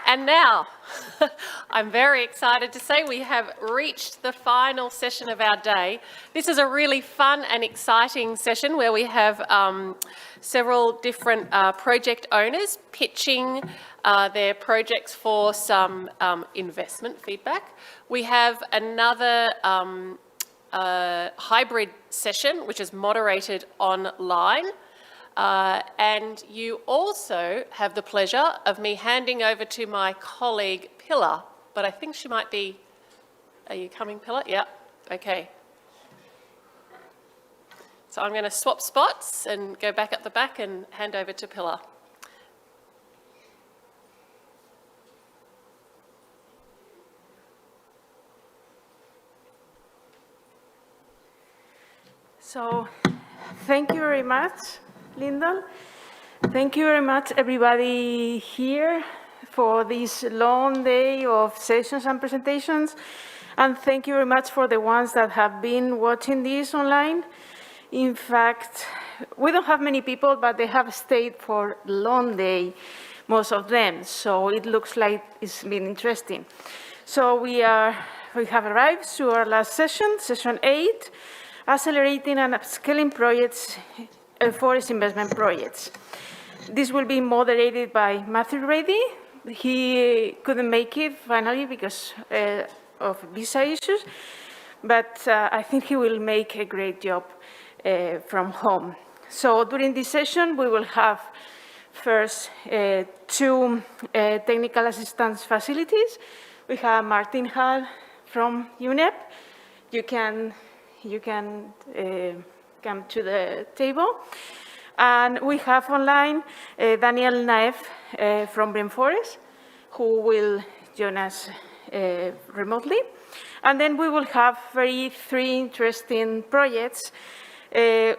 And now, I'm very excited to say we have reached the final session of our day. This is a really fun and exciting session where we have several different project owners pitching their projects for some investment feedback. We have another hybrid session, which is moderated online. And you also have the pleasure of me handing over to my colleague, Pilar, but I think she might be, are you coming, Pilar? Yeah, okay. So I'm going to swap spots and go back at the back and hand over to Pilar. So, thank you very much, Lyndon. Thank you very much, everybody here, for this long day of sessions and presentations. And thank you very much for the ones that have been watching this online. In fact, we don't have many people, but they have stayed for a long day, most of them. So it looks like it's been interesting. So we have arrived to our last session, session 8, accelerating and upscaling projects, forest investment projects. This will be moderated by Matthew Reddy. He couldn't make it finally because of visa issues, but I think he will make a great job from home. So during this session, we will have first 2 technical assistance facilities. We have Martin Hall from UNEP. You can come to the table. And we have online Daniel Naef from Rainforest, who will join us remotely. And then we will have 3 interesting projects.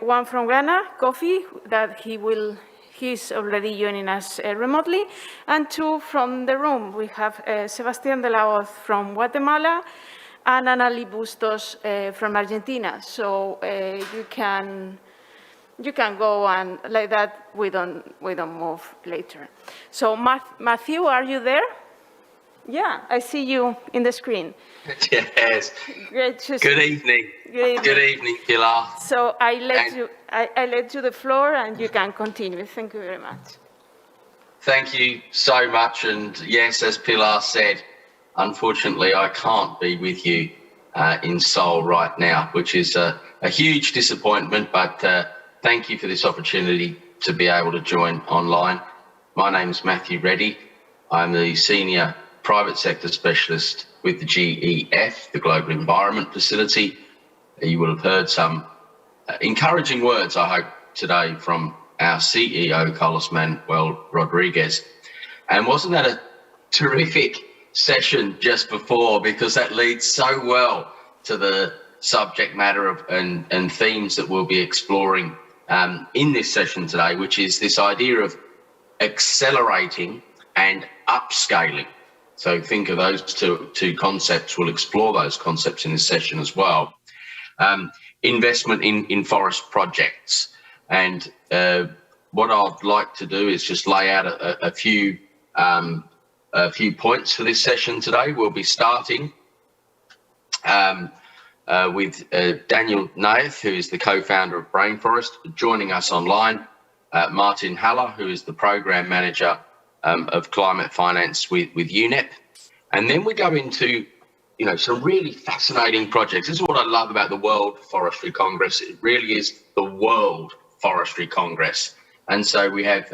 One from Ghana, Kofi, that he's already joining us remotely, and 2 from the room. We have Sebastián de la Hoz from Guatemala and Anali Bustos from Argentina. So you can go, and like that we don't move later. So Matthew, are you there? Yeah, I see you in the screen. Yes. Great to see Good evening. Good evening, Pilar. So I let you the floor, and you can continue. Thank you very much. Thank you so much. And yes, as Pilar said, unfortunately, I can't be with you in Seoul right now, which is a huge disappointment, but thank you for this opportunity to be able to join online. My name is Matthew Reddy. I'm the Senior Private Sector Specialist with the GEF, the Global Environment Facility. You will have heard some encouraging words, I hope, today from our CEO, Carlos Manuel Rodriguez. And wasn't that a terrific session just before, because that leads so well to the subject matter of and themes that we'll be exploring in this session today, which is this idea of accelerating and upscaling. So think of those two concepts. We'll explore those concepts in this session as well. Investment in forest projects. And what I'd like to do is just lay out a few points for this session today. We'll be starting with Daniel Naef, who is the co-founder of Rainforest, joining us online. Martin Haller, who is the program manager of climate finance with UNEP. And then we go into, some really fascinating projects. This is what I love about the World Forestry Congress. It really is the World Forestry Congress. And so we have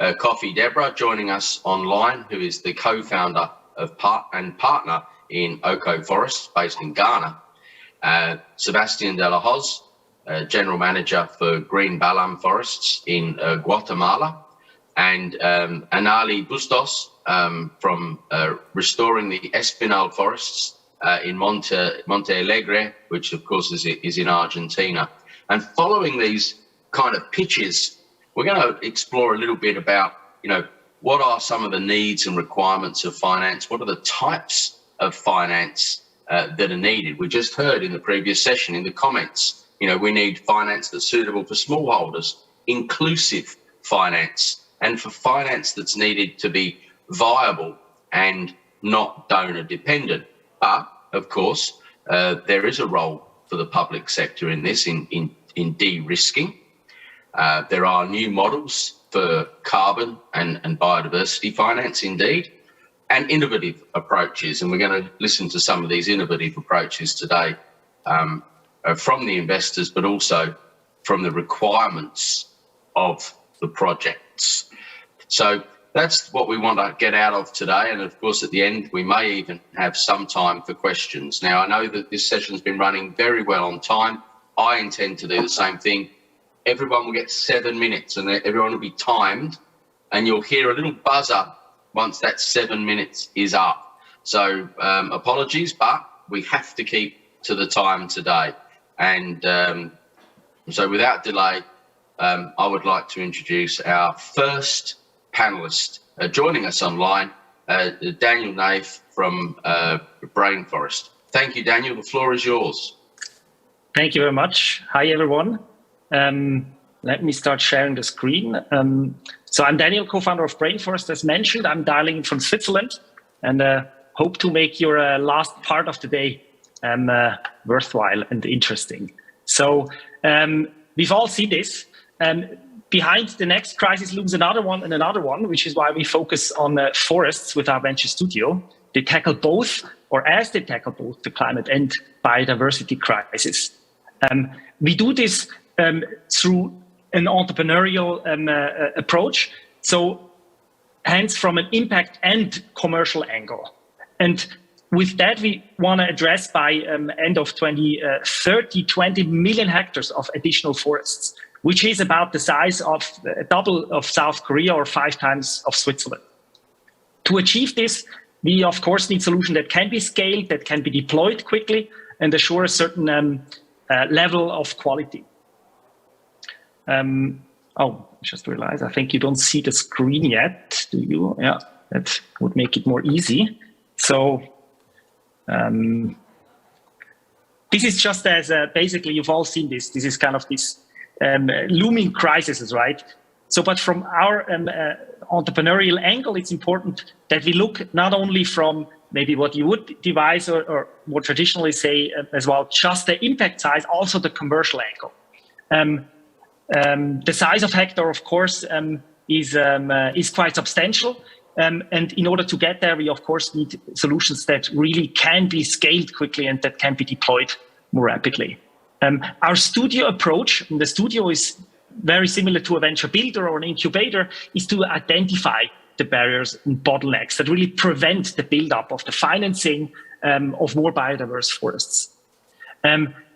Kofi Deborah joining us online, who is the co-founder of and partner in Oko Forests, based in Ghana. Sebastián de la Hoz, general manager for Green Balam Forests in Guatemala. And Anali Bustos from restoring the Espinal Forests in Monte Alegre, which of course is in Argentina. And following these kind of pitches, we're going to explore a little bit about, what are some of the needs and requirements of finance? What are the types of finance that are needed? We just heard in the previous session in the comments, we need finance that's suitable for smallholders, inclusive finance, and for finance that's needed to be viable and not donor dependent. But of course, there is a role for the public sector in this, in de-risking. There are new models for carbon and biodiversity finance, indeed, and innovative approaches. And we're going to listen to some of these innovative approaches today from the investors, but also from the requirements of the projects. So that's what we want to get out of today. And of course, at the end, we may even have some time for questions. Now, I know that this session's been running very well on time. I intend to do the same thing. Everyone will get 7 minutes and everyone will be timed, and you'll hear a little buzzer once that 7 minutes is up. So apologies, but we have to keep to the time today. And so without delay, I would like to introduce our first panelist joining us online, Daniel Naif from Brainforest. Thank you, Daniel. The floor is yours. Thank you very much. Hi, everyone. Let me start sharing the screen. So I'm Daniel, co-founder of Brainforest, as mentioned. I'm dialing in from Switzerland and hope to make your last part of the day worthwhile and interesting. So we've all seen this. Behind the next crisis looms another one, which is why we focus on forests with our venture studio. They tackle both, or as they tackle both, the climate and biodiversity crisis. We do this through an entrepreneurial approach, so hence from an impact and commercial angle. And with that, we want to address by end of 2030, 20 million hectares of additional forests, which is about the size of double of South Korea or 5 times of Switzerland. To achieve this, we of course need solutions that can be scaled, that can be deployed quickly, and assure a certain level of quality. Oh, just realized, I think you don't see the screen yet, do you? Yeah, that would make it more easy. So this is just as basically you've all seen this. This is kind of this looming crises, right? So, but from our entrepreneurial angle, it's important that we look not only from maybe what you would devise or more traditionally say as well, just the impact size, also the commercial angle. The size of hectare, of course, is quite substantial. And in order to get there, we of course need solutions that really can be scaled quickly and that can be deployed more rapidly. Our studio approach, and the studio is very similar to a venture builder or an incubator, is to identify the barriers and bottlenecks that really prevent the buildup of the financing of more biodiverse forests.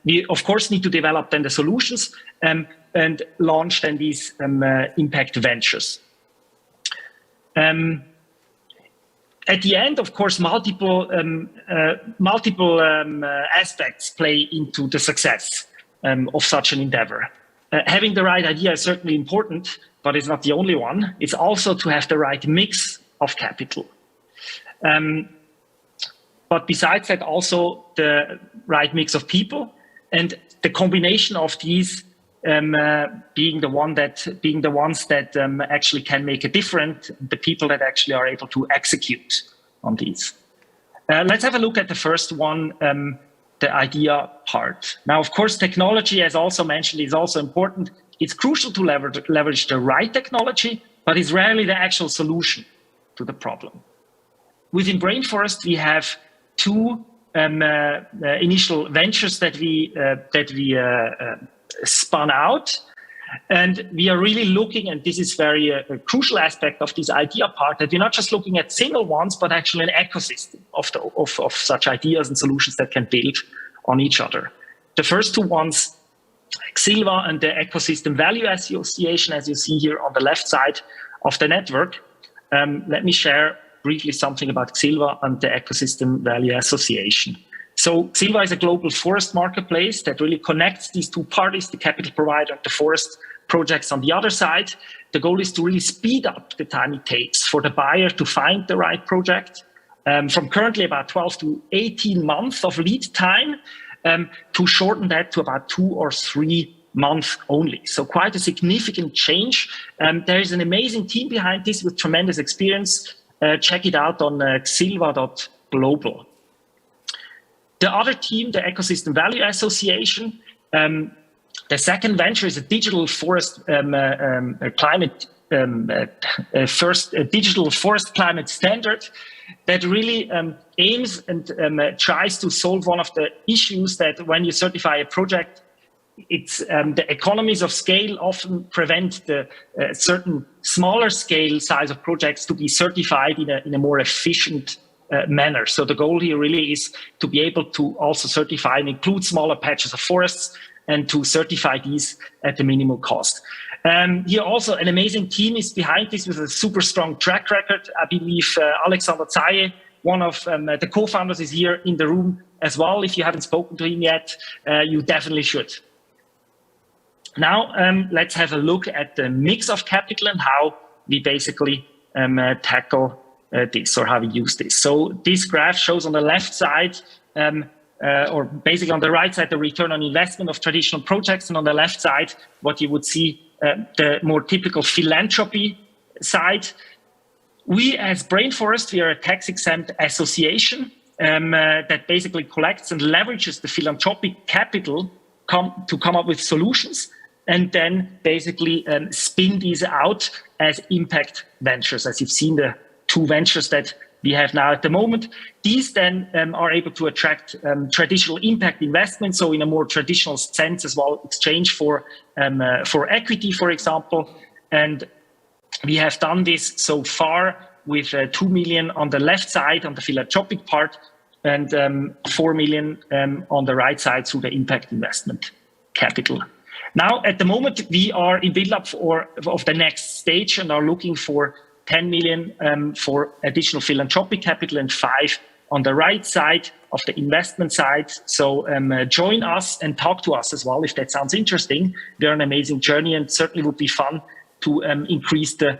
We of course need to develop then the solutions and launch then these impact ventures. At the end, of course, multiple aspects play into the success of such an endeavor. Having the right idea is certainly important, but it's not the only one. It's also to have the right mix of capital. But besides that, also the right mix of people, and the combination of these being the ones that actually can make a difference, the people that actually are able to execute on these. Let's have a look at the first one, the idea part. Now, of course, technology, as also mentioned, is also important. It's crucial to leverage the right technology, but it's rarely the actual solution to the problem. Within Brainforest, we have 2 initial ventures that we spun out, and we are really looking, and this is very a crucial aspect of this idea part, that we're not just looking at single ones, but actually an ecosystem of such ideas and solutions that can build on each other. The first 2 ones, Xilva and the Ecosystem Value Association, as you see here on the left side of the network. Let me share briefly something about Xilva and the Ecosystem Value Association. So Xilva is a global forest marketplace that really connects these 2 parties, the capital provider and the forest projects on the other side. The goal is to really speed up the time it takes for the buyer to find the right project, from currently about 12 to 18 months of lead time, to shorten that to about 2 or 3 months only. So quite a significant change. There is an amazing team behind this with tremendous experience. check it out on xilva.global. The other team, the Ecosystem Value Association, the second venture is a digital forest digital forest climate standard that really aims and tries to solve one of the issues that when you certify a project, it's the economies of scale often prevent the certain smaller scale size of projects to be certified in a more efficient manner. So the goal here really is to be able to also certify and include smaller patches of forests and to certify these at the minimal cost. Here also an amazing team is behind this with a super strong track record. I believe Alexander Zaye, one of the co-founders, is here in the room as well. If you haven't spoken to him yet, you definitely should. Now, let's have a look at the mix of capital and how we basically tackle this, or how we use this. So this graph shows on the left side, or basically on the right side, the return on investment of traditional projects, and on the left side, what you would see, the more typical philanthropy side. We as Brainforest, we are a tax-exempt association that basically collects and leverages the philanthropic capital to come up with solutions, and then basically spin these out as impact ventures, as you've seen the two ventures that we have now at the moment. These then are able to attract traditional impact investments, so in a more traditional sense as well, exchange for equity, for example. And we have done this so far with 2 million on the left side on the philanthropic part, and 4 million on the right side through the impact investment capital. Now, at the moment, we are in build-up of the next stage and are looking for 10 million for additional philanthropic capital and 5 on the right side of the investment side. So join us and talk to us as well if that sounds interesting. They're an amazing journey and certainly would be fun to increase the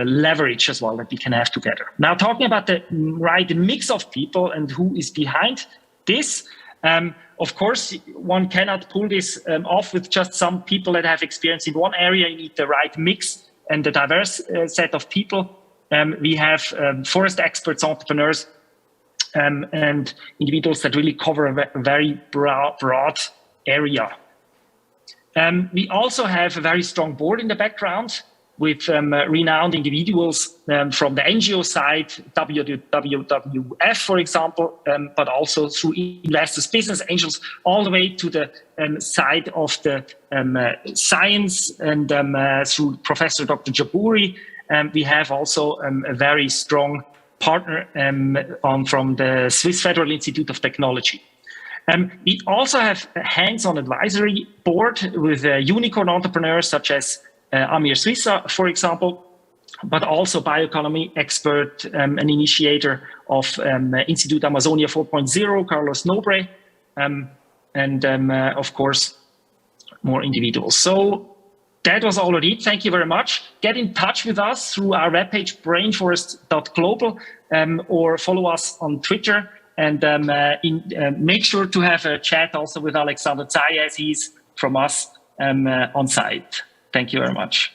leverage as well that we can have together. Now, talking about the right mix of people and who is behind this, of course, one cannot pull this off with just some people that have experience in one area. You need the right mix and a diverse set of people. We have forest experts, entrepreneurs, and individuals that really cover a very broad area. We also have a very strong board in the background with renowned individuals from the NGO side, WWF, for example, but also through investors, business angels, all the way to the side of the science and through Professor Dr. Jabouri. We have also a very strong partner from the Swiss Federal Institute of Technology. We also have a hands-on advisory board with unicorn entrepreneurs such as Amir Swissa, for example, but also bioeconomy expert and initiator of Institute Amazonia 4.0, Carlos Nobre, and of course, more individuals. So that was already it. Thank you very much. Get in touch with us through our webpage, brainforest.global, or follow us on Twitter, and make sure to have a chat also with Alexander Zaye, as he's from us on site. Thank you very much.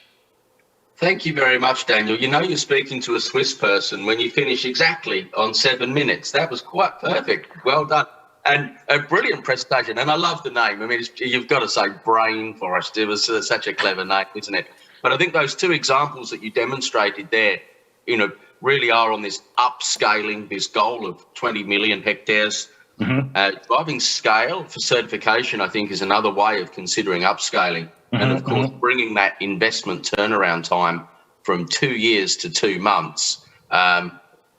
Thank you very much, Daniel. You know, you're speaking to a Swiss person when you finish exactly on 7 minutes. That was quite perfect. Well done. And a brilliant presentation. And I love the name. I mean, you've got to say Brainforest. It was such a clever name, isn't it? But I think those two examples that you demonstrated there, you know, really are on this upscaling, this goal of 20 million hectares. Driving scale for certification, I think, is another way of considering upscaling. And of course, bringing that investment turnaround time from 2 years to 2 months.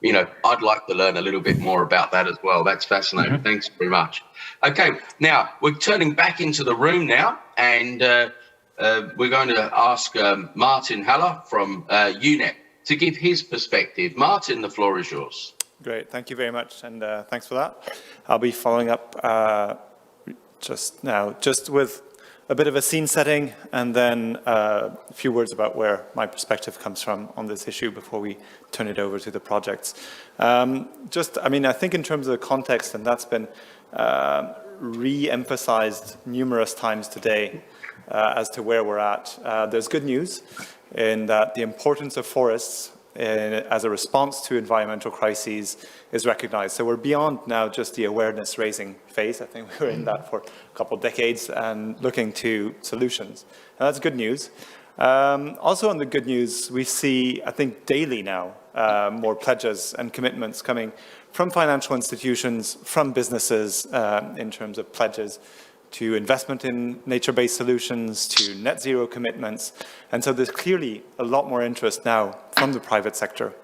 You know, I'd like to learn a little bit more about that as well. That's fascinating. Thanks very much. Okay, now we're turning back into the room now, and we're going to ask Martin Haller from UNEP to give his perspective. Martin, the floor is yours. Great, thank you very much, and thanks for that. I'll be following up just now, just with a bit of a scene setting, and then a few words about where my perspective comes from on this issue before we turn it over to the projects. I mean, I think in terms of the context, and that's been re-emphasized numerous times today as to where we're at. There's good news in that the importance of forests as a response to environmental crises is recognized. So we're beyond now just the awareness raising phase. I think we were in that for a couple of decades and looking to solutions. And that's good news. Also on the good news, we see, I think daily now, more pledges and commitments coming from financial institutions, from businesses in terms of pledges to investment in nature-based solutions, to net zero commitments. And so there's clearly a lot more interest now from the private sector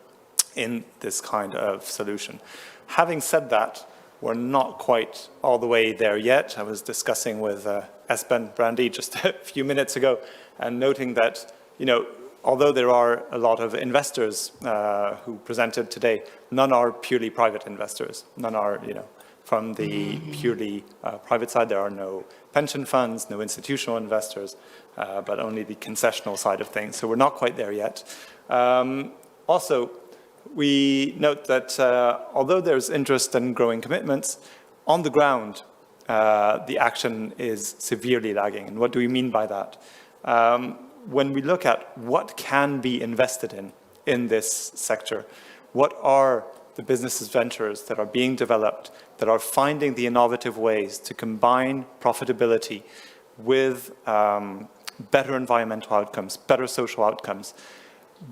in this kind of solution. Having said that, we're not quite all the way there yet. I was discussing with Espen Brandy just a few minutes ago and noting that, although there are a lot of investors who presented today, none are purely private investors. None are, from the purely private side. There are no pension funds, no institutional investors, but only the concessional side of things. So we're not quite there yet. Also, we note that although there's interest and growing commitments, on the ground, the action is severely lagging. And what do we mean by that? When we look at what can be invested in this sector, what are the business ventures that are being developed, that are finding the innovative ways to combine profitability with better environmental outcomes, better social outcomes,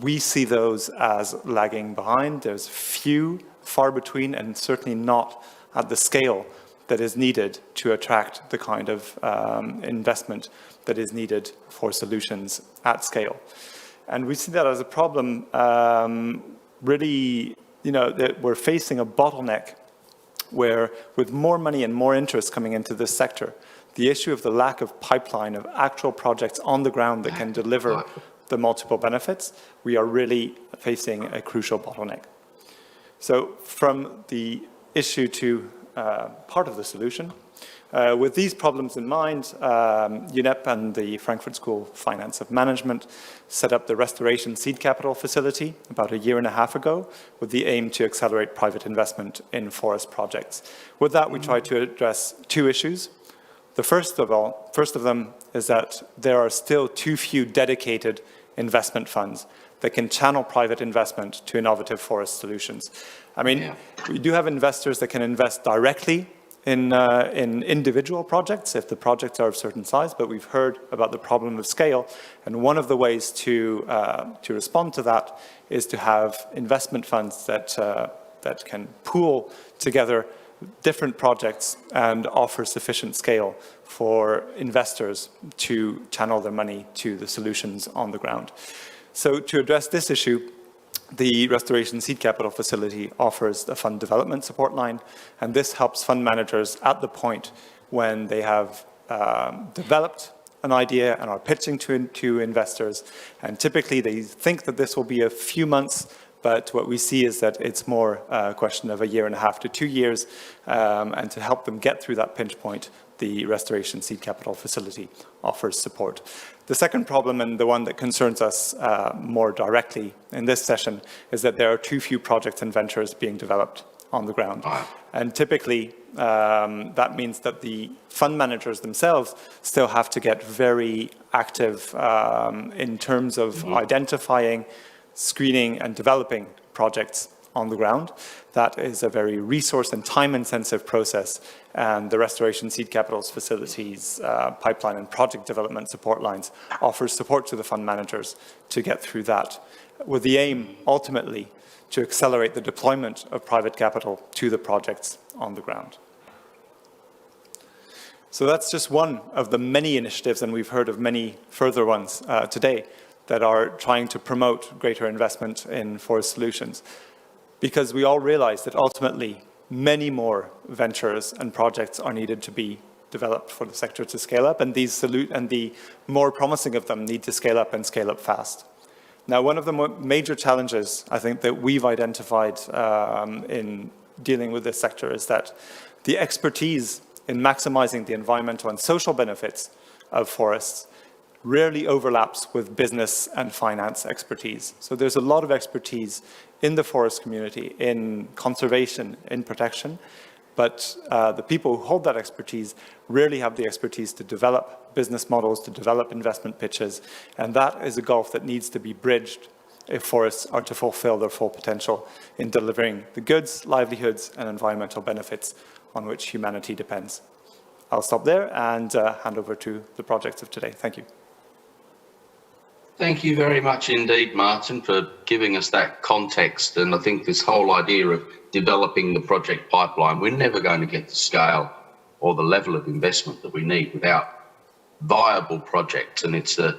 we see those as lagging behind. There's few, far between, and certainly not at the scale that is needed to attract the kind of investment that is needed for solutions at scale. And we see that as a problem, really, that we're facing a bottleneck where with more money and more interest coming into this sector, the issue of the lack of pipeline of actual projects on the ground that can deliver the multiple benefits, we are really facing a crucial bottleneck. So from the issue to part of the solution, with these problems in mind, UNEP and the Frankfurt School of Finance of Management set up the Restoration Seed Capital Facility about a year and a half ago with the aim to accelerate private investment in forest projects. With that, we try to address two issues. The first of them is that there are still too few dedicated investment funds that can channel private investment to innovative forest solutions. I mean, we do have investors that can invest directly in individual projects if the projects are of certain size, but we've heard about the problem of scale, and one of the ways to respond to that is to have investment funds that can pool together different projects and offer sufficient scale for investors to channel their money to the solutions on the ground. So to address this issue, the Restoration Seed Capital Facility offers a fund development support line, and this helps fund managers at the point when they have developed an idea and are pitching to investors. And typically they think that this will be a few months, but what we see is that it's more a question of a year and a half to 2 years. And to help them get through that pinch point, the Restoration Seed Capital Facility offers support. The second problem, and the one that concerns us more directly in this session, is that there are too few projects and ventures being developed on the ground. And typically, that means that the fund managers themselves still have to get very active in terms of identifying, screening, and developing projects on the ground. That is a very resource and time-intensive process, and the Restoration Seed Capital's facilities, pipeline and project development support lines offers support to the fund managers to get through that, with the aim, ultimately, to accelerate the deployment of private capital to the projects on the ground. So that's just one of the many initiatives, and we've heard of many further ones today, that are trying to promote greater investment in forest solutions. Because we all realize that ultimately many more ventures and projects are needed to be developed for the sector to scale up, and the more promising of them need to scale up and scale up fast. Now, one of the major challenges I think that we've identified in dealing with this sector is that the expertise in maximizing the environmental and social benefits of forests rarely overlaps with business and finance expertise. So there's a lot of expertise in the forest community, in conservation, in protection, but the people who hold that expertise rarely have the expertise to develop business models, to develop investment pitches, and that is a gulf that needs to be bridged if forests are to fulfill their full potential in delivering the goods, livelihoods, and environmental benefits on which humanity depends. I'll stop there and hand over to the projects of today. Thank you. Thank you very much indeed, Martin, for giving us that context. And I think this whole idea of developing the project pipeline, we're never going to get the scale or the level of investment that we need without viable projects. And it's a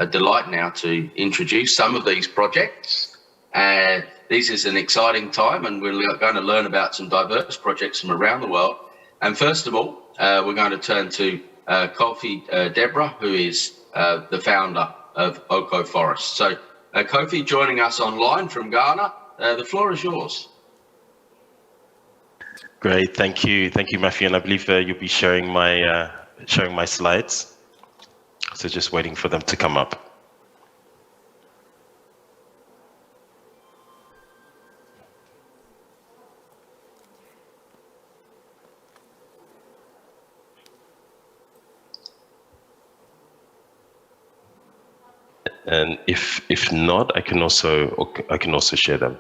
delight now to introduce some of these projects. This is an exciting time, and we're going to learn about some diverse projects from around the world. And first of all, we're going to turn to Kofi Deborah, who is the founder of Oko Forest. So Kofi joining us online from Ghana. The floor is yours. Great, thank you, Matthew. And I believe you'll be sharing my slides. So just waiting for them to come up. And if not, I can also share them.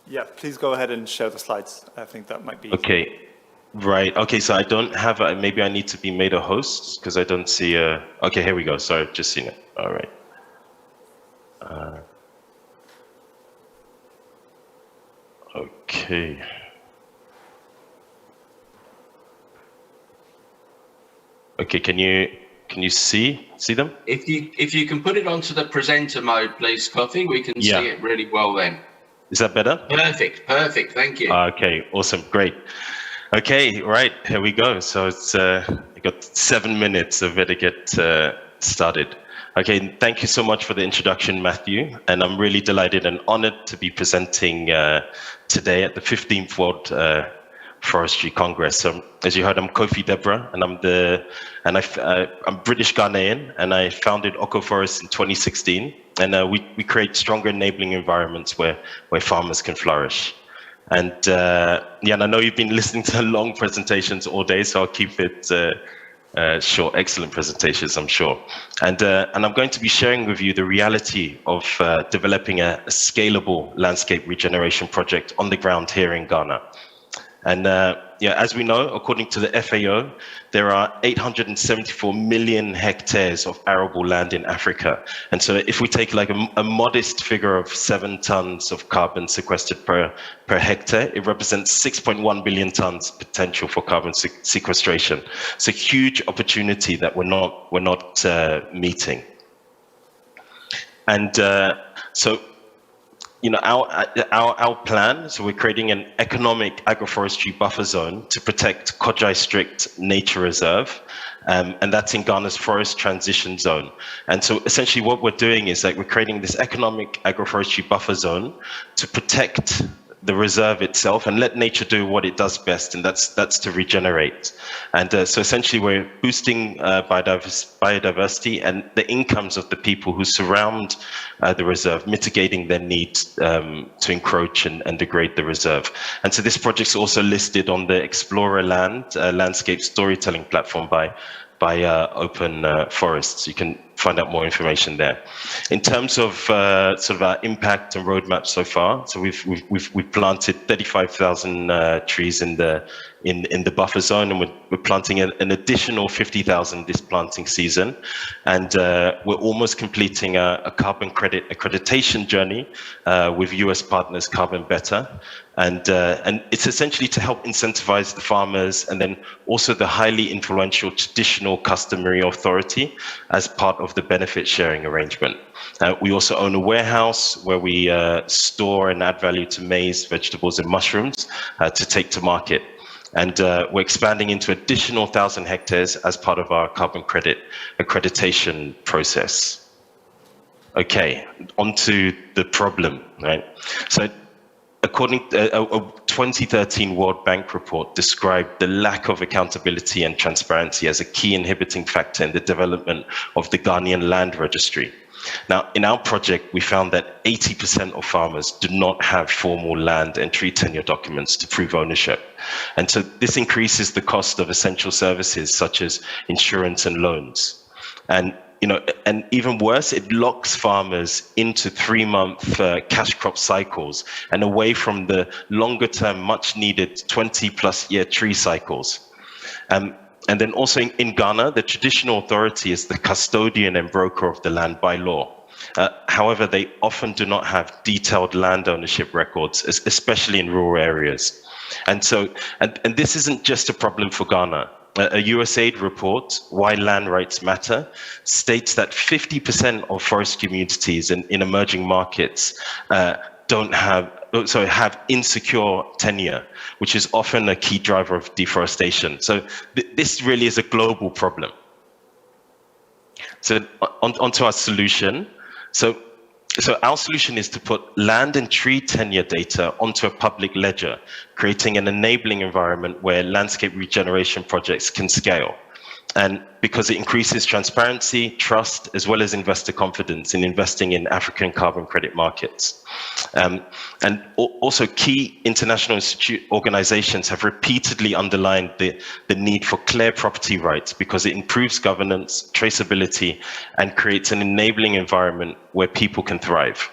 Yeah, please go ahead and share the slides. I think that might be okay. Right. Okay. So I don't have. Maybe I need to be made a host because I don't see. Okay. Here we go. Sorry, I've just seen it. All right. Okay. Okay. Can you see them? If you can put it onto the presenter mode, please, Kofi, we can see it really well then. Is that better? Perfect. Thank you. Okay. Awesome. Great. Okay. Right. Here we go. So it's I got 7 minutes, so better get started. Okay. Thank you so much for the introduction, Matthew. And I'm really delighted and honored to be presenting today at the 15th World Forestry Congress. So, as you heard, I'm Kofi Deborah, and I'm British Ghanaian, and I founded Oko Forest in 2016. And we create stronger enabling environments where farmers can flourish. And and I know you've been listening to long presentations all day, so I'll keep it short. Excellent presentations, I'm sure. And I'm going to be sharing with you the reality of developing a scalable landscape regeneration project on the ground here in Ghana. And as we know, according to the FAO, there are 874 million hectares of arable land in Africa. And so if we take like a modest figure of 7 tons of carbon sequestered per hectare, it represents 6.1 billion tons potential for carbon sequestration. It's a huge opportunity that we're not meeting. And so, our plan, so we're creating an economic agroforestry buffer zone to protect Kojai Strict Nature Reserve, and that's in Ghana's forest transition zone. And so essentially what we're doing is we're creating this economic agroforestry buffer zone to protect the reserve itself and let nature do what it does best, and that's to regenerate. And so essentially we're boosting biodiversity and the incomes of the people who surround the reserve, mitigating their need to encroach and degrade the reserve. And so this project's also listed on the Explorer landscape storytelling platform by Open Forests. You can find out more information there. In terms of sort of our impact and roadmap so far, so we've planted 35,000 trees in the buffer zone, and we're planting an additional 50,000 this planting season, and we're almost completing a carbon credit accreditation journey with US partners Carbon Better. And it's essentially to help incentivize the farmers and then also the highly influential traditional customary authority as part of the benefit sharing arrangement. We also own a warehouse where we store and add value to maize, vegetables, and mushrooms to take to market. And we're expanding into additional 1,000 hectares as part of our carbon credit accreditation process. Okay, onto the problem, right? So, according to a 2013 World Bank report described the lack of accountability and transparency as a key inhibiting factor in the development of the Ghanaian land registry. Now, in our project, we found that 80% of farmers do not have formal land and tree tenure documents to prove ownership. And so this increases the cost of essential services such as insurance and loans. And and even worse, it locks farmers into 3-month cash crop cycles and away from the longer term, much needed 20+ year tree cycles. And then also in Ghana, the traditional authority is the custodian and broker of the land by law. However, they often do not have detailed land ownership records, especially in rural areas. And so, and this isn't just a problem for Ghana. A USAID report, Why Land Rights Matter, states that 50% of forest communities in emerging markets have insecure tenure, which is often a key driver of deforestation. So this really is a global problem. So onto our solution. So our solution is to put land and tree tenure data onto a public ledger, creating an enabling environment where landscape regeneration projects can scale. And because it increases transparency, trust, as well as investor confidence in investing in African carbon credit markets. And also key international organizations have repeatedly underlined the need for clear property rights because it improves governance, traceability, and creates an enabling environment where people can thrive.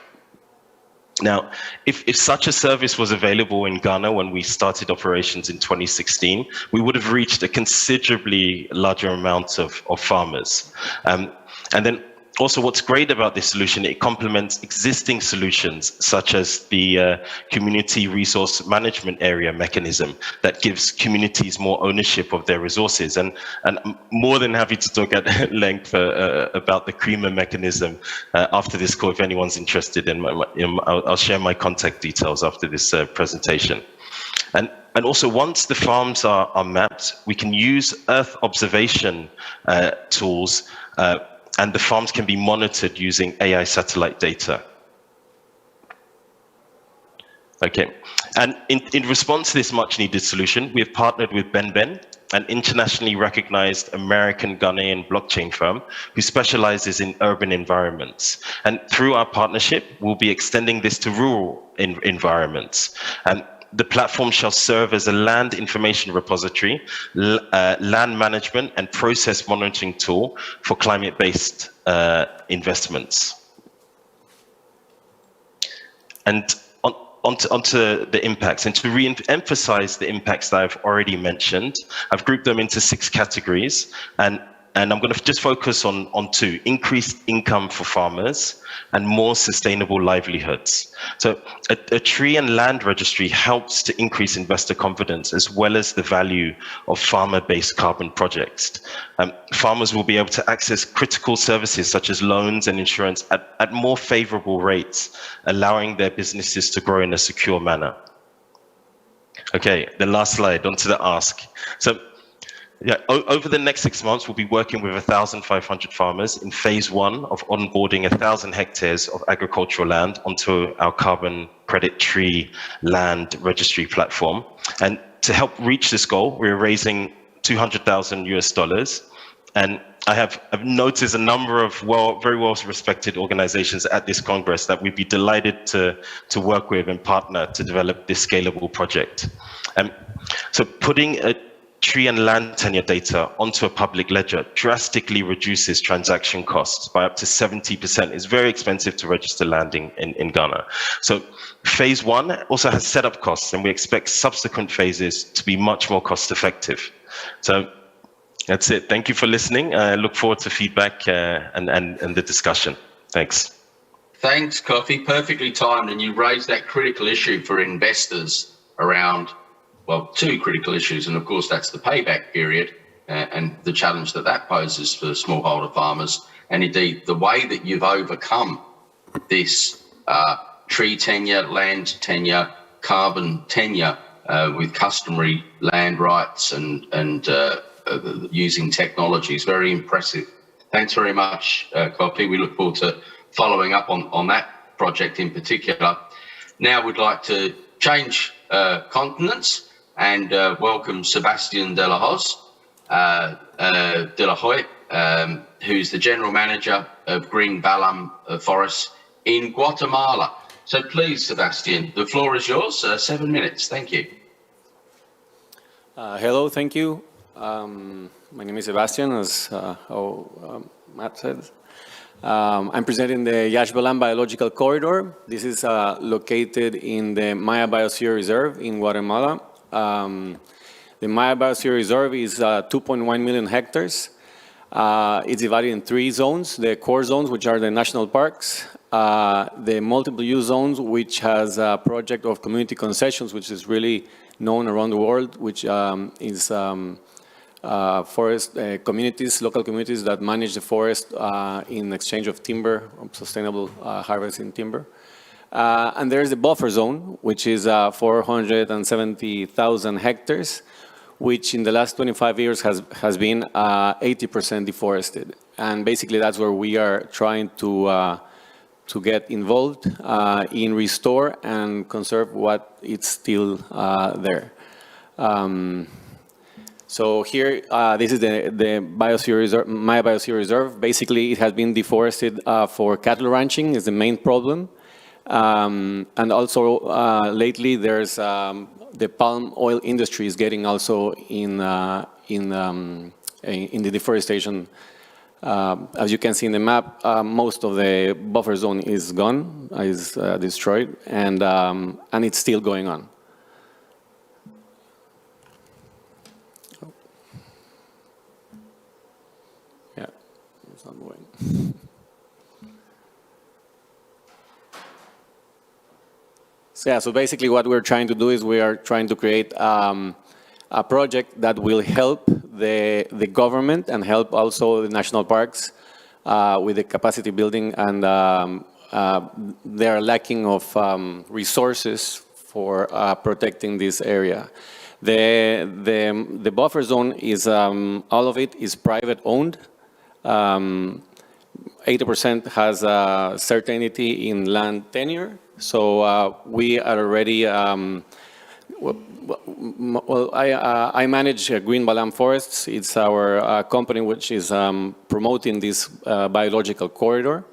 Now, if such a service was available in Ghana when we started operations in 2016, we would have reached a considerably larger amount of farmers. And then also what's great about this solution, it complements existing solutions such as the community resource management area mechanism that gives communities more ownership of their resources. And I'm more than happy to talk at length about the CREMA mechanism after this call if anyone's interested. I'll share my contact details after this presentation. And also, once the farms are mapped, we can use Earth observation tools and the farms can be monitored using AI satellite data. Okay, and in response to this much needed solution, we have partnered with Ben, an internationally recognized American Ghanaian blockchain firm who specializes in urban environments. And through our partnership, we'll be extending this to rural environments. And the platform shall serve as a land information repository, land management and process monitoring tool for climate-based investments. And onto the impacts. And to re-emphasize the impacts that I've already mentioned, I've grouped them into 6 categories. And I'm going to just focus on 2, increased income for farmers and more sustainable livelihoods. So a tree and land registry helps to increase investor confidence as well as the value of farmer-based carbon projects. Farmers will be able to access critical services such as loans and insurance at more favorable rates, allowing their businesses to grow in a secure manner. Okay, the last slide, onto the ask. So, yeah, over the next 6 months, we'll be working with 1,500 farmers in phase 1 of onboarding 1,000 hectares of agricultural land onto our carbon credit tree land registry platform. And to help reach this goal, we're raising $200,000 US. And I've noticed a number of very well respected organizations at this Congress that we'd be delighted to work with and partner to develop this scalable project. So putting a tree and land tenure data onto a public ledger drastically reduces transaction costs by up to 70%. It's very expensive to register land in Ghana. So phase 1 also has setup costs, and we expect subsequent phases to be much more cost effective. So that's it. Thank you for listening. I look forward to feedback and the discussion. Thanks. Thanks, Kofi. Perfectly timed, and you raised that critical issue for investors around, well, 2 critical issues, and of course that's the payback period and the challenge that poses for smallholder farmers, and indeed the way that you've overcome this tree tenure, land tenure, carbon tenure with customary land rights and using technology is very impressive. Thanks very much, Kofi. We look forward to following up on that project in particular. Now we'd like to change continents and welcome Sebastian de la Hoz, who's the General Manager of Green Balam Forests in Guatemala. So please, Sebastian, the floor is yours. 7 minutes. Thank you. Hello, thank you. My name is Sebastian, as Matt said. I'm presenting the Yash Balam Biological Corridor. This is located in the Maya Biosphere Reserve in Guatemala. The Maya Biosphere Reserve is 2.1 million hectares. It's divided in 3 zones: the core zones, which are the national parks, the multiple use zones, which has a project of community concessions, which is really known around the world, which is forest communities, local communities that manage the forest in exchange of timber, sustainable harvesting timber. And there's the buffer zone, which is 470,000 hectares, which in the last 25 years has been 80% deforested. And basically that's where we are trying to get involved in restore and conserve what is still there. So here, this is the Biosphere Reserve, Maya Biosphere Reserve. Basically, it has been deforested for cattle ranching is the main problem. And also, lately, there's the palm oil industry is getting also in the deforestation. As you can see in the map, most of the buffer zone is gone, is destroyed, and it's still going on. Yeah, it's not moving. So basically what we're trying to do is we are trying to create a project that will help the government and help also the national parks with the capacity building, and they are lacking of resources for protecting this area. The buffer zone is, all of it is private owned. 80% has certainty in land tenure. So we are already, I manage Green Balam Forests. It's our company which is promoting this biological corridor.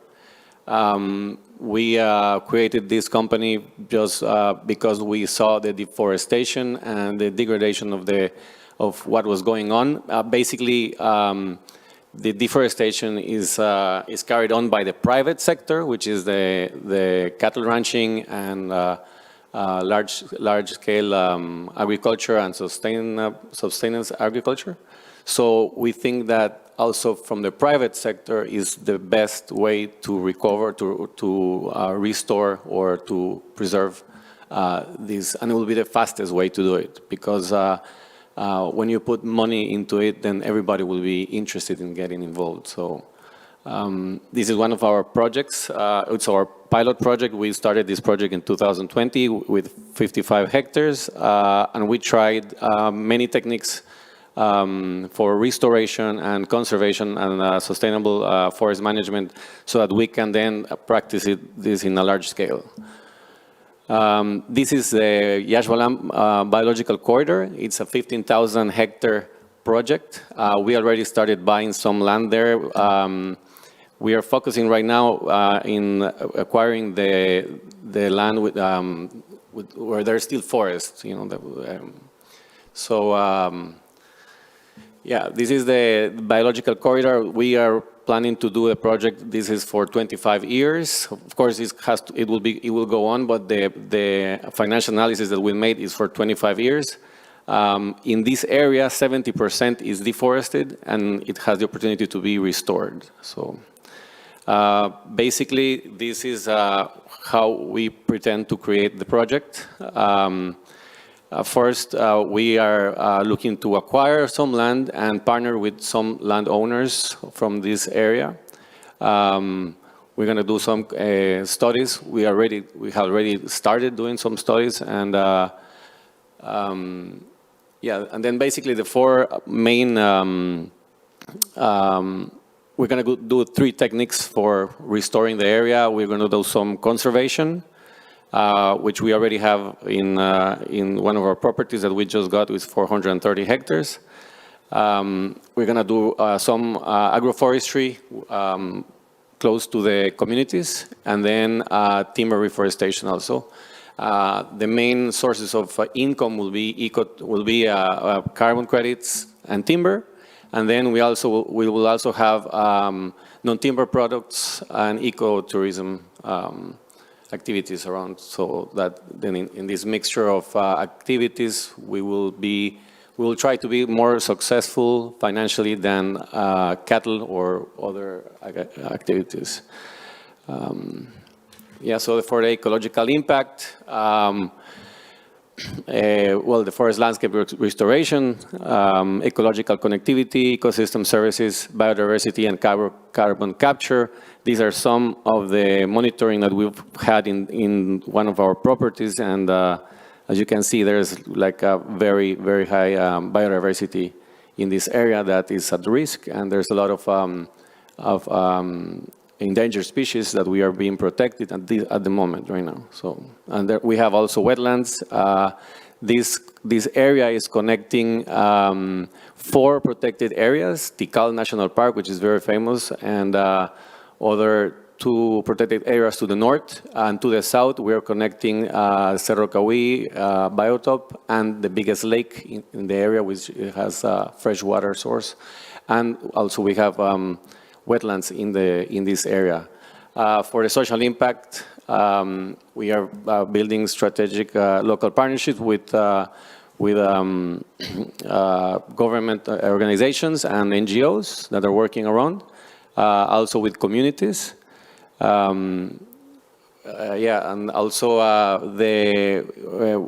We created this company just because we saw the deforestation and the degradation of what was going on. Basically, the deforestation is carried on by the private sector, which is the cattle ranching and large-scale agriculture and sustenance agriculture. So we think that also from the private sector is the best way to recover, to restore or to preserve this, and it will be the fastest way to do it, because when you put money into it, then everybody will be interested in getting involved. So this is one of our projects. It's our pilot project. We started this project in 2020 with 55 hectares, and we tried many techniques for restoration and conservation and sustainable forest management, so that we can then practice this in a large scale. This is the Yash Balam Biological Corridor. It's a 15,000 hectare project. We already started buying some land there. We are focusing right now in acquiring the land with where there's still forests, you know. Yeah, this is the biological corridor. We are planning to do a project. This is for 25 years. Of course, it will go on, but the financial analysis that we made is for 25 years. In this area, 70% is deforested, and it has the opportunity to be restored. So basically, this is how we pretend to create the project. First, we are looking to acquire some land and partner with some landowners from this area. We're going to do some studies. We have already started doing some studies, and yeah, and then basically the 4 main. We're going to do 3 techniques for restoring the area. We're going to do some conservation, which we already have in one of our properties that we just got with 430 hectares. We're going to do some agroforestry close to the communities, and then timber reforestation also. The main sources of income will be carbon credits and timber, and then we will also have non-timber products and ecotourism activities around. So that then in this mixture of activities, we will try to be more successful financially than cattle or other activities. Yeah, so for the ecological impact, well, the forest landscape restoration, ecological connectivity, ecosystem services, biodiversity, and carbon capture. These are some of the monitoring that we've had in one of our properties, and as you can see, there's like a very, very high biodiversity in this area that is at risk, and there's a lot of endangered species that we are being protected at the moment right now. So, and there, we have also wetlands. This area is connecting 4 protected areas: Tikal National Park, which is very famous, and other 2 protected areas to the north, and to the south we are connecting Cerro Cahui biotope and the biggest lake in the area, which has a fresh water source, and also we have wetlands in this area. For the social impact, we are building strategic local partnerships with government organizations and NGOs that are working around, also with communities. Yeah, and also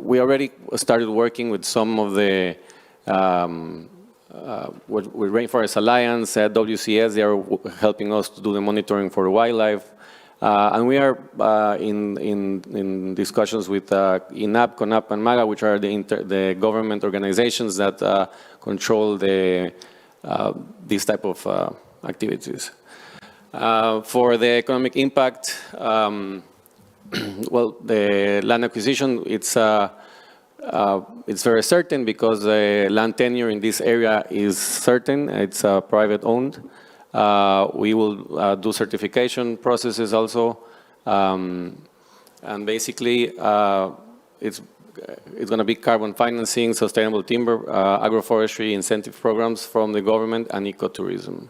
we already started working with some of the with Rainforest Alliance, WCS. They are helping us to do the monitoring for wildlife, and we are in discussions with INAP, CONAP, and MAGA, which are the government organizations that control these type of activities. For the economic impact, well, the land acquisition, it's very certain because the land tenure in this area is certain. It's private owned. We will do certification processes also, and basically it's going to be carbon financing, sustainable timber, agroforestry incentive programs from the government, and ecotourism.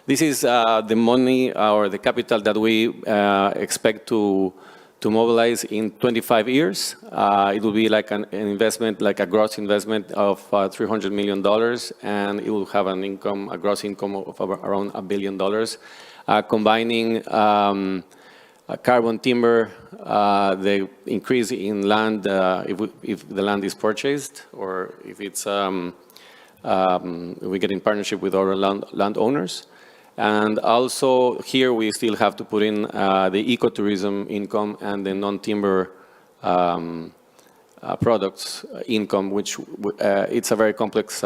This is the money or the capital that we expect to mobilize in 25 years. It will be like an investment, like a gross investment of $300 million, and it will have a gross income of around $1 billion, combining carbon timber, the increase in land if the land is purchased, or if it's we get in partnership with other landowners. And also here we still have to put in the ecotourism income and the non-timber products income, which it's a very complex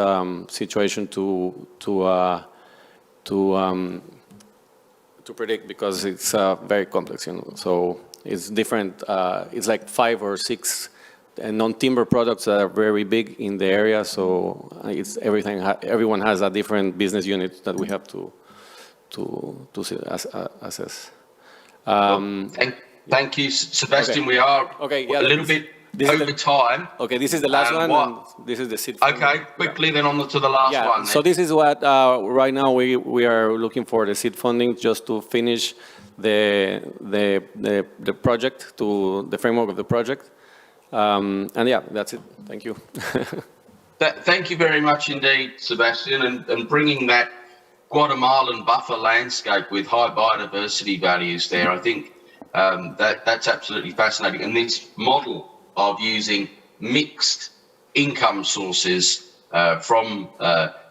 situation to predict, because it's very complex, you know. So it's different. It's like 5 or 6 non-timber products that are very big in the area. So it's everything. Everyone has a different business unit that we have to assess. Thank you, Sebastian. Okay. We are a little bit over time. Okay, this is the last one. And this is the seed. Okay, quickly then on to the last one. So this is what right now we are looking for the seed funding just to finish the project, to the framework of the project. And yeah, that's it. Thank you. Thank you very much indeed, Sebastian, and bringing that Guatemalan buffer landscape with high biodiversity values there. I think that's absolutely fascinating. And this model of using mixed income sources from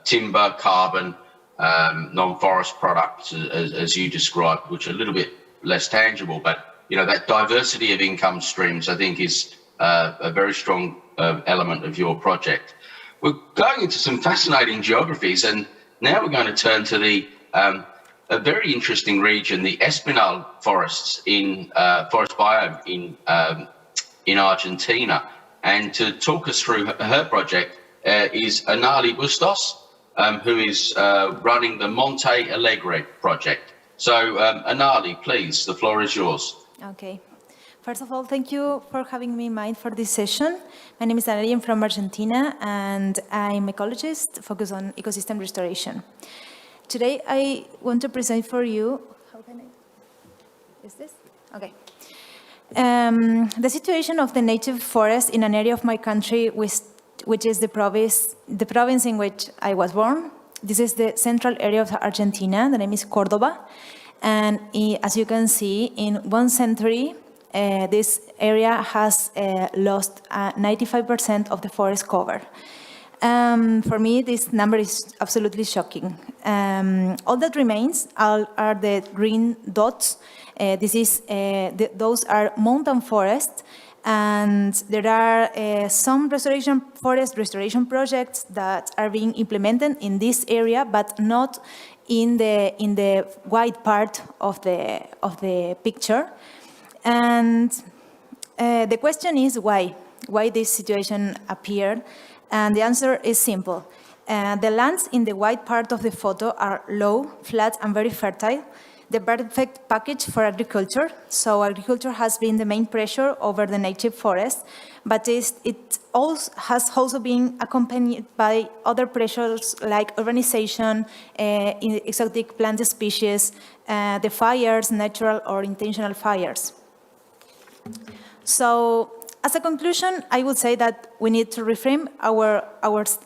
timber, carbon, non-forest products, as you described, which are a little bit less tangible, but you know, that diversity of income streams, I think, is a very strong element of your project. We're going into some fascinating geographies, and now we're going to turn to a very interesting region, the Espinal forests forest biome in Argentina. And to talk us through her project is Anali Bustos, who is running the Monte Alegre project. So, Anali, please, the floor is yours. Okay. First of all, thank you for having me in mind for this session. My name is Anali, I'm from Argentina, and I'm an ecologist focused on ecosystem restoration. Today, I want to present for you, how can I, is this? Okay. The situation of the native forest in an area of my country, which is the province in which I was born. This is the central area of Argentina. The name is Córdoba. And as you can see, in 1 century, this area has lost 95% of the forest cover. For me, this number is absolutely shocking. All that remains are the green dots. Those are mountain forests, and there are some forest restoration projects that are being implemented in this area, but not in the white part of the picture. And the question is why this situation appeared, and the answer is simple. The lands in the white part of the photo are low, flat, and very fertile. The perfect package for agriculture. So agriculture has been the main pressure over the native forest, but it also has also been accompanied by other pressures like urbanization, exotic plant species, the fires, natural or intentional fires. So as a conclusion, I would say that we need to reframe our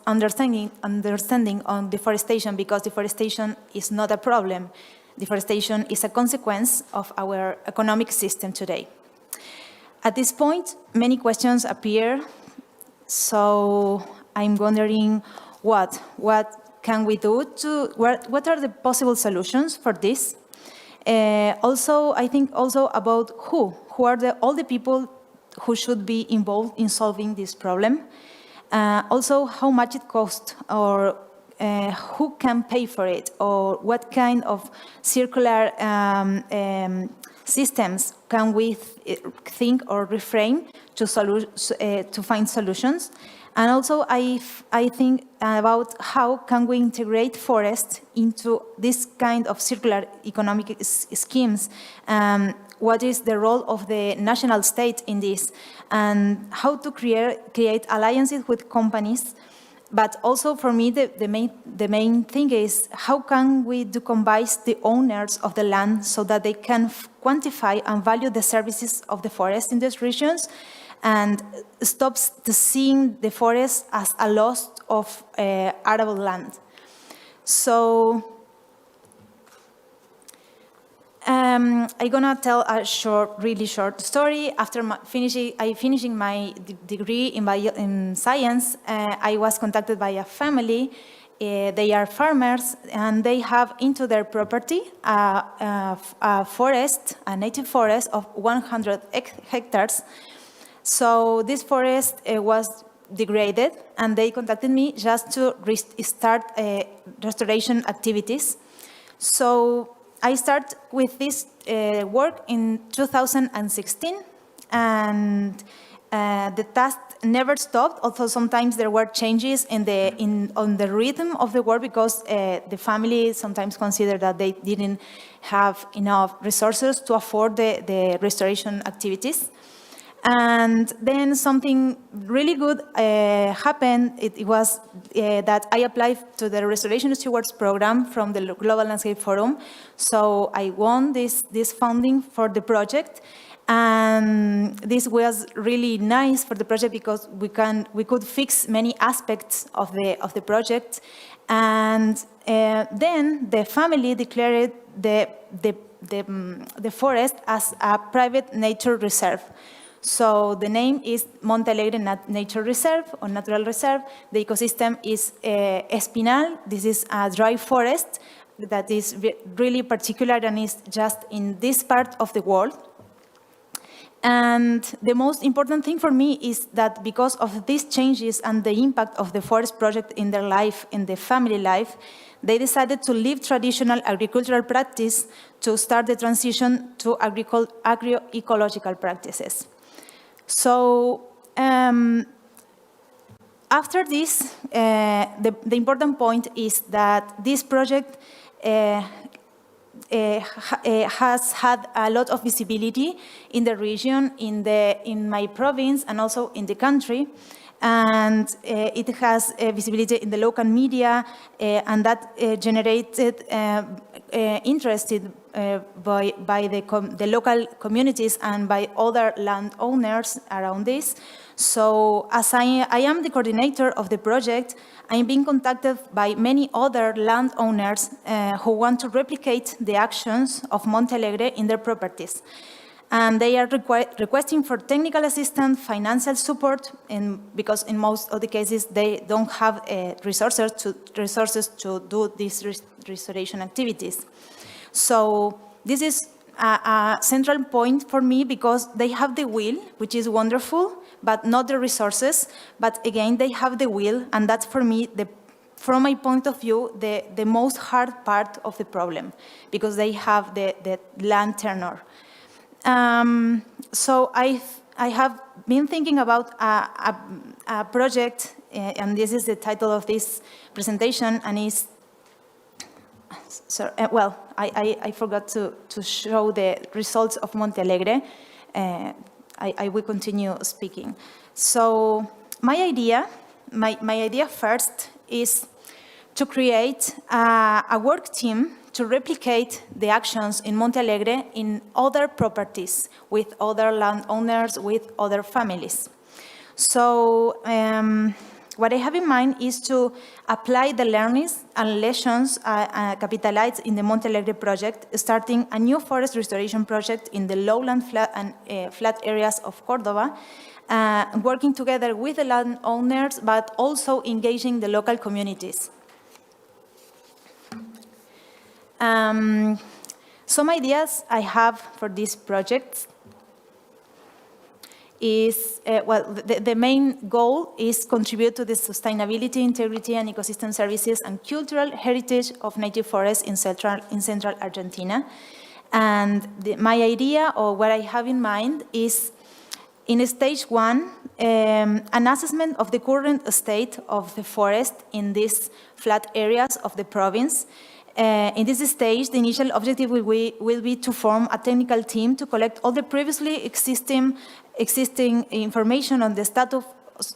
understanding on deforestation, because deforestation is not a problem. Deforestation is a consequence of our economic system today. At this point, many questions appear. So I'm wondering what can we do what are the possible solutions for this? Also, I think also about who are all the people who should be involved in solving this problem. Also, how much it costs, or who can pay for it, or what kind of circular systems can we think or reframe to find solutions. And also, I think about how can we integrate forests into this kind of circular economic schemes. What is the role of the national state in this, and how to create alliances with companies. But also for me, the main thing is how can we combine the owners of the land so that they can quantify and value the services of the forest in these regions, and stops seeing the forest as a loss of arable land. So I'm gonna tell a really short story. After finishing my degree in science, I was contacted by a family. They are farmers, and they have into their property a forest, a native forest of 100 hectares. So this forest was degraded, and they contacted me just to start restoration activities. So I started with this work in 2016, and the task never stopped. Although sometimes there were changes on the rhythm of the work, because the family sometimes considered that they didn't have enough resources to afford the restoration activities. And then something really good happened. It was that I applied to the Restoration Stewards program from the Global Landscape Forum. So I won this funding for the project. And this was really nice for the project, because we could fix many aspects of the project. And then the family declared the forest as a private nature reserve. So the name is Monte Alegre Nature Reserve, or Natural Reserve. The ecosystem is espinal. This is a dry forest that is really particular and is just in this part of the world. And the most important thing for me is that because of these changes and the impact of the forest project in their life, in the family life, they decided to leave traditional agricultural practice to start the transition to agroecological practices. So I after this, the important point is that this project has had a lot of visibility in the region, in my province, and also in the country. And it has visibility in the local media, and that generated interest by the local communities and by other landowners around this. So as I am the coordinator of the project, I'm being contacted by many other landowners who want to replicate the actions of Montealegre in their properties. And they are requesting for technical assistance, financial support, because in most of the cases they don't have resources to do these restoration activities. So this is a central point for me because they have the will, which is wonderful, but not the resources. But again, they have the will, and that's for me, from my point of view, the most hard part of the problem, because they have the land tenure. So I have been thinking about a project, and this is the title of this presentation, and is, well, I forgot to show the results of Montealegre. I will continue speaking. So my idea first is to create a work team to replicate the actions in Montealegre in other properties, with other landowners, with other families. So what I have in mind is to apply the learnings and lessons capitalized in the Montealegre project, starting a new forest restoration project in the lowland flat areas of Córdoba, working together with the landowners, but also engaging the local communities. Some ideas I have for this project is, well, the main goal is contribute to the sustainability, integrity, and ecosystem services and cultural heritage of native forests in central Argentina. And my idea, or what I have in mind, is in stage 1, an assessment of the current state of the forest in these flat areas of the province. In this stage, the initial objective will be to form a technical team to collect all the previously existing information on the status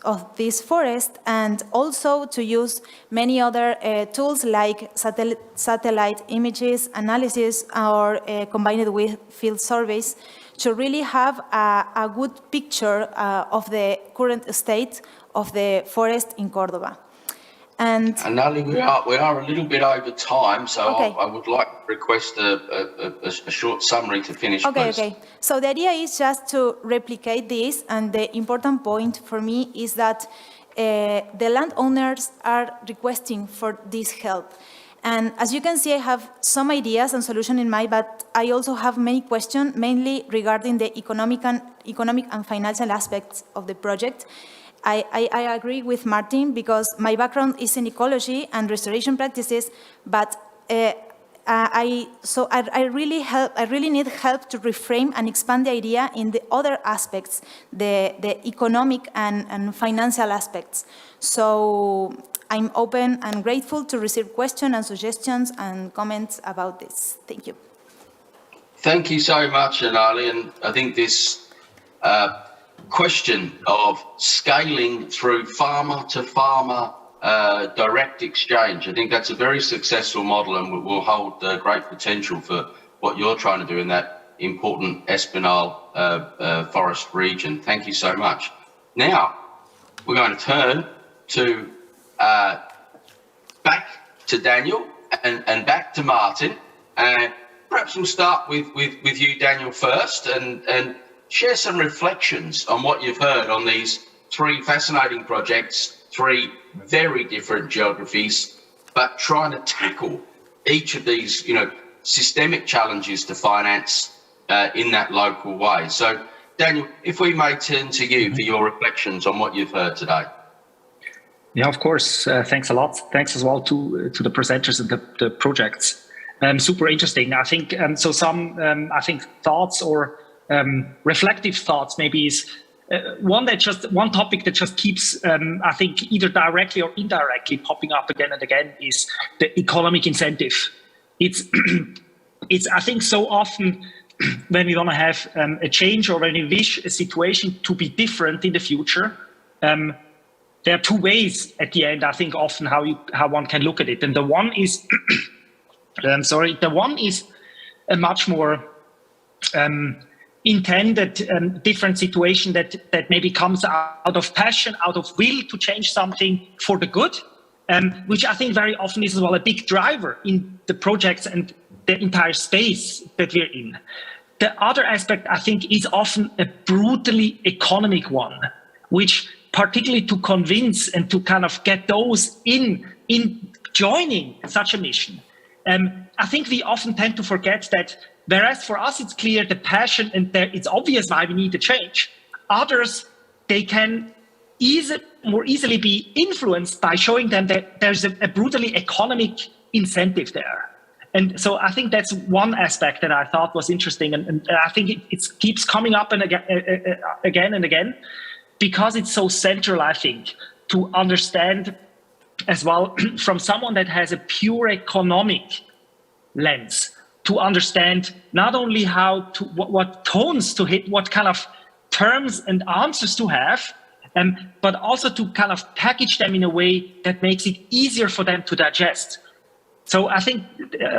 of this forest, and also to use many other tools like satellite images, analysis, or combined with field surveys to really have a good picture of the current state of the forest in Córdoba. And Ali, we are a little bit over time, so okay. I would like to request a short summary to finish, please. Okay. So the idea is just to replicate this, and the important point for me is that the landowners are requesting for this help. And as you can see, I have some ideas and solutions in mind, but I also have many questions, mainly regarding the economic and financial aspects of the project. I agree with Martin, because my background is in ecology and restoration practices, but I really need help to reframe and expand the idea in the other aspects, the economic and financial aspects. So I'm open and grateful to receive questions and suggestions and comments about this. Thank you. Thank you so much, Anali, and I think this question of scaling through farmer to farmer direct exchange, I think that's a very successful model, and will hold great potential for what you're trying to do in that important Espinal forest region. Thank you so much. Now, we're going to turn to back to Daniel and back to Martin. Perhaps we'll start with you, Daniel, first, and share some reflections on what you've heard on these 3 fascinating projects, 3 very different geographies, but trying to tackle each of these, systemic challenges to finance in that local way. So, Daniel, if we may turn to you for your reflections on what you've heard today. Yeah, of course. Thanks a lot. Thanks as well to the presenters and the projects. Super interesting. I think so. Some I think thoughts or reflective thoughts maybe is one topic that just keeps, I think, either directly or indirectly popping up again and again is the economic incentive. It's, I think, so often when we want to have a change or when we wish a situation to be different in the future, there are two ways at the end, I think, often how one can look at it. And the one is, the one is a much more intended different situation that maybe comes out of passion, out of will to change something for the good, which I think very often is as well a big driver in the projects and the entire space that we're in. The other aspect, I think, is often a brutally economic one, which particularly to convince and to kind of get those in joining such a mission. I think we often tend to forget that whereas for us it's clear the passion and it's obvious why we need a change, others, they can more easily be influenced by showing them that there's a brutally economic incentive there. And so I think that's one aspect that I thought was interesting, and I think it keeps coming up and again and again, because it's so central, I think, to understand as well from someone that has a pure economic lens, to understand not only how to what tones to hit, what kind of terms and answers to have, but also to kind of package them in a way that makes it easier for them to digest. So I think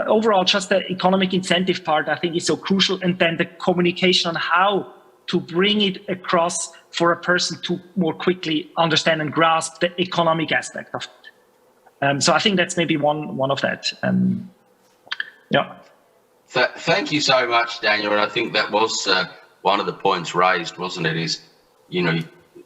overall, just the economic incentive part, I think, is so crucial. And then the communication on how to bring it across for a person to more quickly understand and grasp the economic aspect of it. So I think that's maybe one of that. Yeah. Thank you so much, Daniel. And I think that was one of the points raised, wasn't it? Is, you know,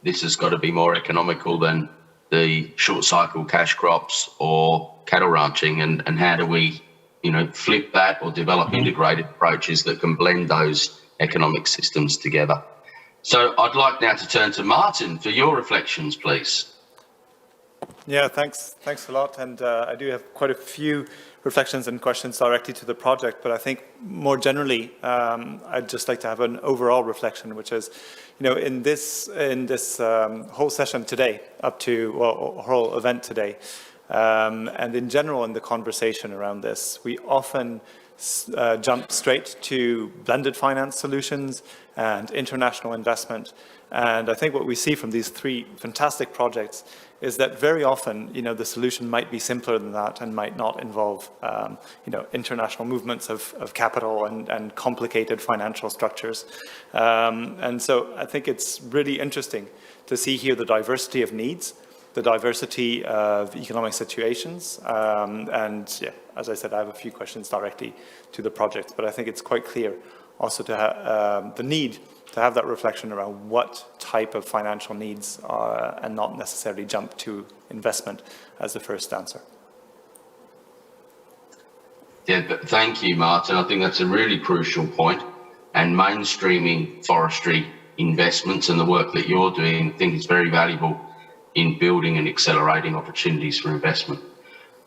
this has got to be more economical than the short cycle cash crops or cattle ranching, and how do we, you know, flip that or develop integrated approaches that can blend those economic systems together. So I'd like now to turn to Martin for your reflections, please. Yeah, thanks a lot. And I do have quite a few reflections and questions directly to the project, but I think more generally, I'd just like to have an overall reflection, which is, you know, in this whole session today, up to, well, whole event today, and in general in the conversation around this, we often jump straight to blended finance solutions and international investment. And I think what we see from these three fantastic projects is that very often, you know, the solution might be simpler than that and might not involve, you know, international movements of capital and complicated financial structures. And so I think it's really interesting to see here the diversity of needs, the diversity of economic situations. And yeah, as I said, I have a few questions directly to the project, but I think it's quite clear also to have the need to have that reflection around what type of financial needs are, and not necessarily jump to investment as the first answer. Yeah, but thank you, Martin. I think that's a really crucial point, and mainstreaming forestry investments and the work that you're doing, I think is very valuable in building and accelerating opportunities for investment.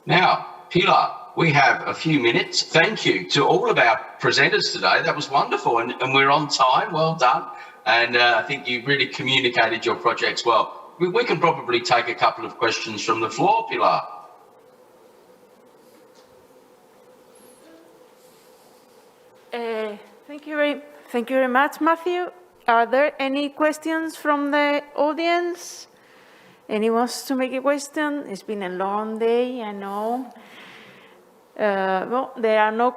Now, Pilar, we have a few minutes. Thank you to all of our presenters today. That was wonderful, and we're on time. Well done. And I think you really communicated your projects well. We can probably take a couple of questions from the floor, Pilar. Thank you very much, Matthew. Are there any questions from the audience? Anyone wants to make a question? It's been a long day, I know. Well, there are no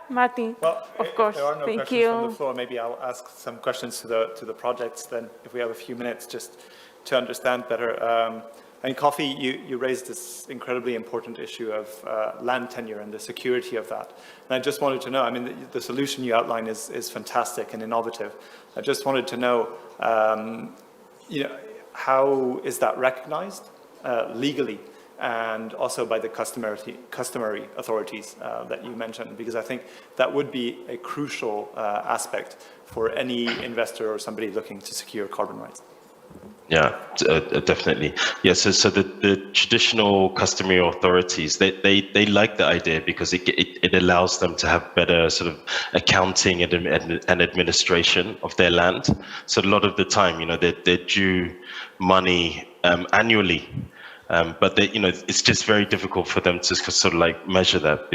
Martin, well, of course. If there are no Thank questions you. from the floor, maybe I'll ask some questions to the projects then, if we have a few minutes, just to understand better. And Coffee, you raised this incredibly important issue of land tenure and the security of that. And I just wanted to know, I mean, the solution you outline is fantastic and innovative. I just wanted to know, you know, how is that recognized legally, and also by the customary authorities that you mentioned, because I think that would be a crucial aspect for any investor or somebody looking to secure carbon rights. Yeah, definitely. Yeah, so the traditional customary authorities, they like the idea because it allows them to have better sort of accounting and administration of their land. So a lot of the time, they're due money annually, but it's just very difficult for them to sort of like measure that.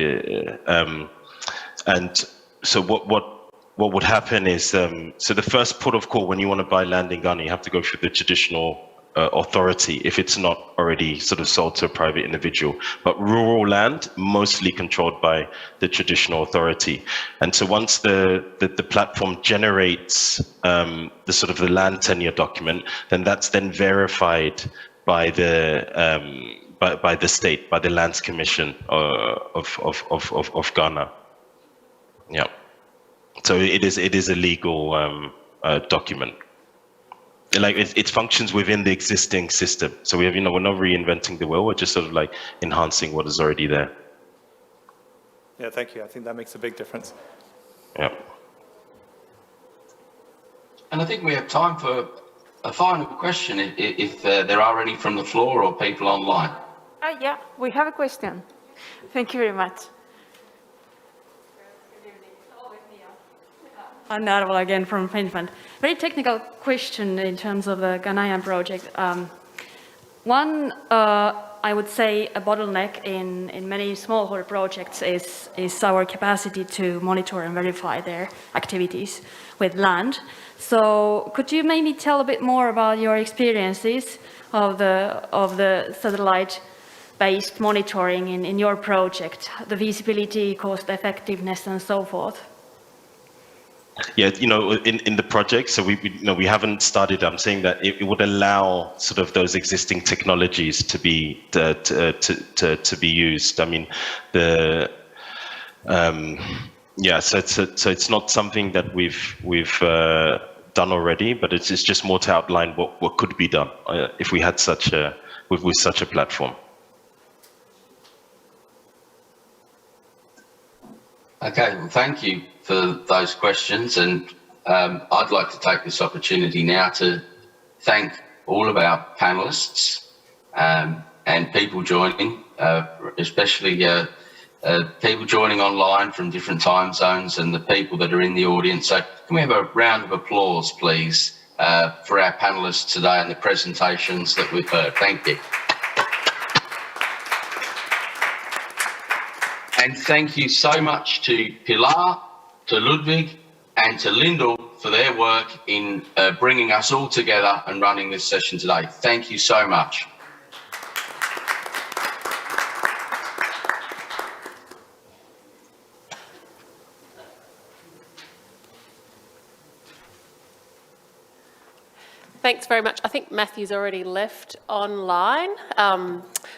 And so what would happen is, so the first port of call when you want to buy land in Ghana, you have to go through the traditional authority if it's not already sort of sold to a private individual. But rural land, mostly controlled by the traditional authority. And so once the platform generates the sort of the land tenure document, then that's then verified by the state, by the Lands Commission of Ghana. Yeah. So it is a legal document. Like it functions within the existing system. So we have, we're not reinventing the wheel. We're just sort of like enhancing what is already there. Yeah, thank you. I think that makes a big difference. Yeah. And I think we have time for a final question, if there are any from the floor or people online. Yeah, we have a question. Thank you very much. Honorable again from Finland. Very technical question in terms of the Ghanaian project. One, I would say a bottleneck in many smallholder projects is our capacity to monitor and verify their activities with land. So could you maybe tell a bit more about your experiences of the satellite-based monitoring in your project, the feasibility, cost effectiveness, and so forth? Yeah, in the project, so we haven't started. I'm saying that it would allow sort of those existing technologies to be to be used. I mean, so it's not something that we've done already, but it's just more to outline what could be done if we had with such a platform. Okay, well, thank you for those questions. And I'd like to take this opportunity now to thank all of our panelists and people joining, especially people joining online from different time zones and the people that are in the audience. So can we have a round of applause, please, for our panelists today and the presentations that we've heard. Thank you. And thank you so much to Pilar, to Ludwig, and to Lyndall for their work in bringing us all together and running this session today. Thank you so much. Thanks very much. I think Matthew's already left online.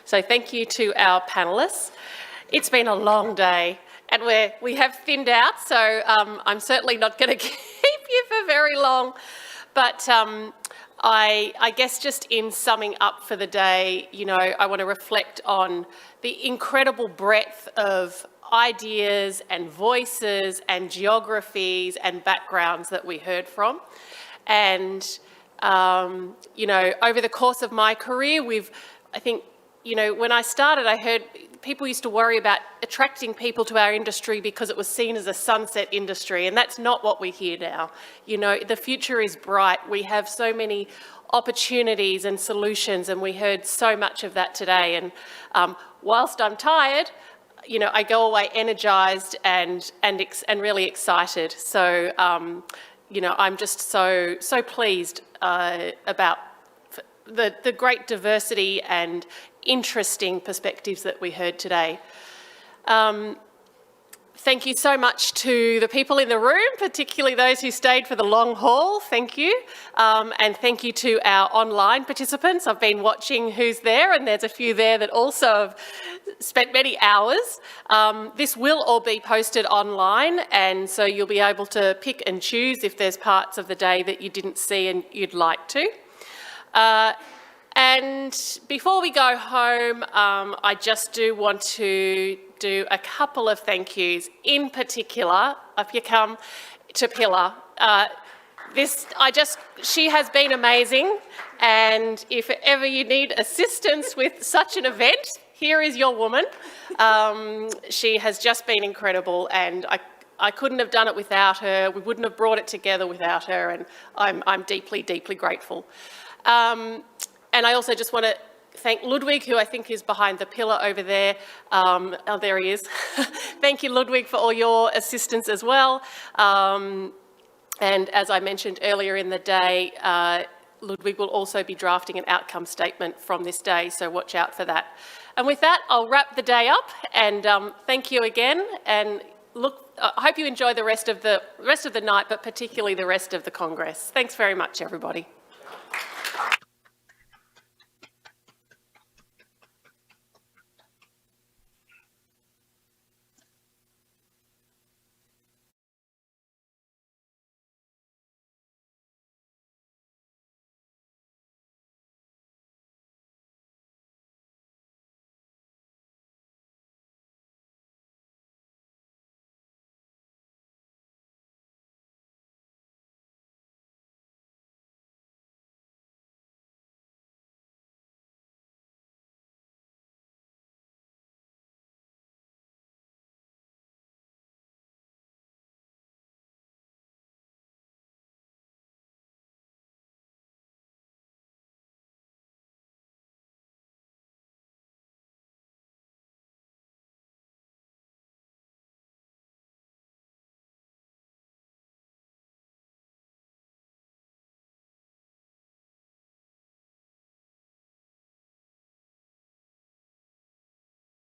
So thank you to our panellists. It's been a long day and we have thinned out, so I'm certainly not going to keep you for very long. But I guess just in summing up for the day, I want to reflect on the incredible breadth of ideas and voices and geographies and backgrounds that we heard from. And, over the course of my career, I think, when I started, I heard people used to worry about attracting people to our industry because it was seen as a sunset industry, and that's not what we hear now. The future is bright. We have so many opportunities and solutions, and we heard so much of that today. And whilst I'm tired, I go away energised and really excited. So, I'm just so pleased about the great diversity and interesting perspectives that we heard today. Thank you so much to the people in the room, particularly those who stayed for the long haul. Thank you. And thank you to our online participants. I've been watching who's there, and there's a few there that also have spent many hours. This will all be posted online, and so you'll be able to pick and choose if there's parts of the day that you didn't see and you'd like to. And before we go home, I just do want to do a couple of thank yous. In particular, if you come to Pilar, she has been amazing, and if ever you need assistance with such an event, here is your woman. She has just been incredible, and I couldn't have done it without her. We wouldn't have brought it together without her, and I'm deeply, deeply grateful. And I also just want to thank Ludwig, who I think is behind the pillar over there. Oh, there he is. Thank you, Ludwig, for all your assistance as well. And as I mentioned earlier in the day, Ludwig will also be drafting an outcome statement from this day, so watch out for that. And with that, I'll wrap the day up, and thank you again. And I hope you enjoy the rest of the night, but particularly the rest of the Congress. Thanks very much, everybody.